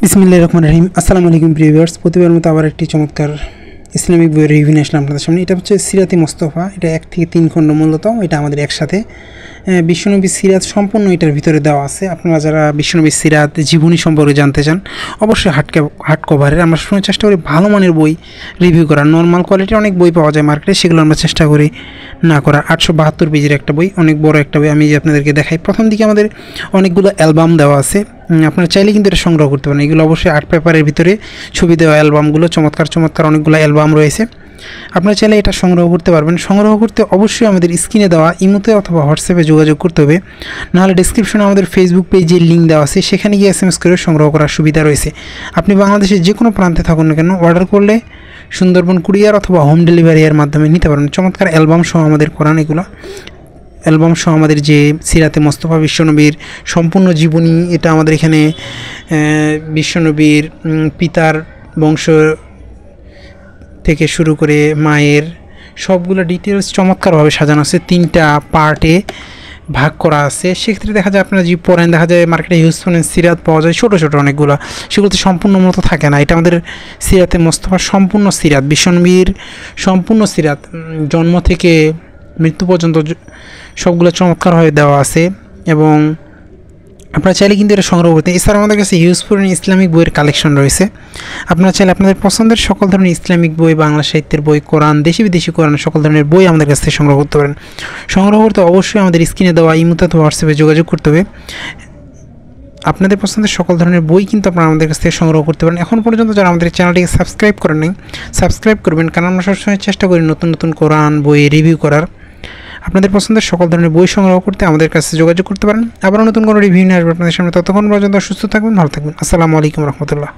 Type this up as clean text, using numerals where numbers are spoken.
বিসমিল্লাহির রহমানির রহিম। আসসালামু আলাইকুম ভিউয়ার্স, প্রতিবারের মতো আবার একটি চমৎকার ইসলামিক বইয়ের রিভিউ নিয়ে আসলাম আপনাদের সামনে। এটা হচ্ছে সিরাতে মোস্তফা। এটা 1 থেকে 3 খণ্ড মূলত, এটা আমাদের একসাথে বিশ্বনবী সিরাত সম্পূর্ণ এটার ভিতরে দেওয়া আছে। আপনারা যারা বিশ্বনবী সিরাত জীবনী সম্পর্কে জানতে চান অবশ্যই হার্ড কভারের আমরা সবসময় চেষ্টা করি ভালো মানের বই রিভিউ করার। নর্মাল কোয়ালিটির অনেক বই পাওয়া যায় মার্কেটে, সেগুলো আমরা চেষ্টা করি না করার। 872 পেজের একটা বই, অনেক বড় একটা বই। আমি আপনাদেরকে দেখাই, প্রথম দিকে আমাদের অনেকগুলো অ্যালবাম দেওয়া আছে। আপনারা চাইলে কিন্তু এটা সংগ্রহ করতে পারেন। এগুলো অবশ্যই আর্ট পেপারের ভিতরে ছবি দেওয়া অ্যালবামগুলো, চমৎকার চমৎকার অনেকগুলো অ্যালবাম রয়েছে। আপনারা চাইলে এটা সংগ্রহ করতে পারবেন। সংগ্রহ করতে অবশ্যই আমাদের স্ক্রিনে দেওয়া ইমোতে অথবা হোয়াটসঅ্যাপে যোগাযোগ করতে হবে, নাহলে ডিসক্রিপশনে আমাদের ফেসবুক পেজের লিঙ্ক দেওয়া আছে, সেখানে গিয়ে SMS করে সংগ্রহ করার সুবিধা রয়েছে। আপনি বাংলাদেশের যে কোনো প্রান্তে থাকুন না কেন, অর্ডার করলে সুন্দরবন কুরিয়ার অথবা হোম ডেলিভারির মাধ্যমে নিতে পারবেন। চমৎকার অ্যালবাম সহ আমাদের কোরআন, এগুলো অ্যালবাম সহ আমাদের যে সিরাতে মোস্তফা বিশ্বনবীর সম্পূর্ণ জীবনী, এটা আমাদের এখানে বিশ্বনবীর পিতার বংশ থেকে শুরু করে মায়ের সবগুলো ডিটেলস চমৎকারভাবে সাজানো আছে। 3টা পার্টে ভাগ করা আছে। সেক্ষেত্রে দেখা যায় আপনারা যে পড়েন, দেখা যায় মার্কেটে ইউজ করেন সিরাত পাওয়া যায় ছোটো ছোটো অনেকগুলো, সেগুলোতে সম্পূর্ণ মতো থাকে না। এটা আমাদের সিরাতে মোস্তফার সম্পূর্ণ সিরাত, বিশ্বনবীর সম্পূর্ণ সিরাত জন্ম থেকে মৃত্যু পর্যন্ত সবগুলো চমৎকারভাবে দেওয়া আছে। এবং আপনারা চাইলে কিন্তু এটা সংগ্রহ করতে। এছাড়া আমাদের কাছে ইউজফুল ইসলামিক বইয়ের কালেকশন রয়েছে। আপনারা চাইলে আপনাদের পছন্দের সকল ধরনের ইসলামিক বই, বাংলা সাহিত্যের বই, কোরআন, দেশি বিদেশি কোরআন, সকল ধরনের বই আমাদের কাছ থেকে সংগ্রহ করতে পারেন। সংগ্রহ করতে অবশ্যই আমাদের স্ক্রিনে দেওয়া ইমোতে অথবা হোয়াটসঅ্যাপে যোগাযোগ করতে হবে। আপনাদের পছন্দের সকল ধরনের বই কিন্তু আপনারা আমাদের কাছ থেকে সংগ্রহ করতে পারেন। এখন পর্যন্ত যারা আমাদের চ্যানেলটিকে সাবস্ক্রাইব করেন নাই, সাবস্ক্রাইব করবেন, কারণ আমরা সবসময় চেষ্টা করি নতুন নতুন কোরআন বই রিভিউ করার। আপনাদের পছন্দের সকল ধরনের বই সংগ্রহ করতে আমাদের কাছে যোগাযোগ করতে পারেন। আবার নতুন কোনো রিভিউ নিয়ে আসবে আপনাদের সামনে। ততক্ষণ পর্যন্ত সুস্থ থাকবেন, ভালো থাকবেন। আসসালামু আলাইকুম রহমতুল্লাহ।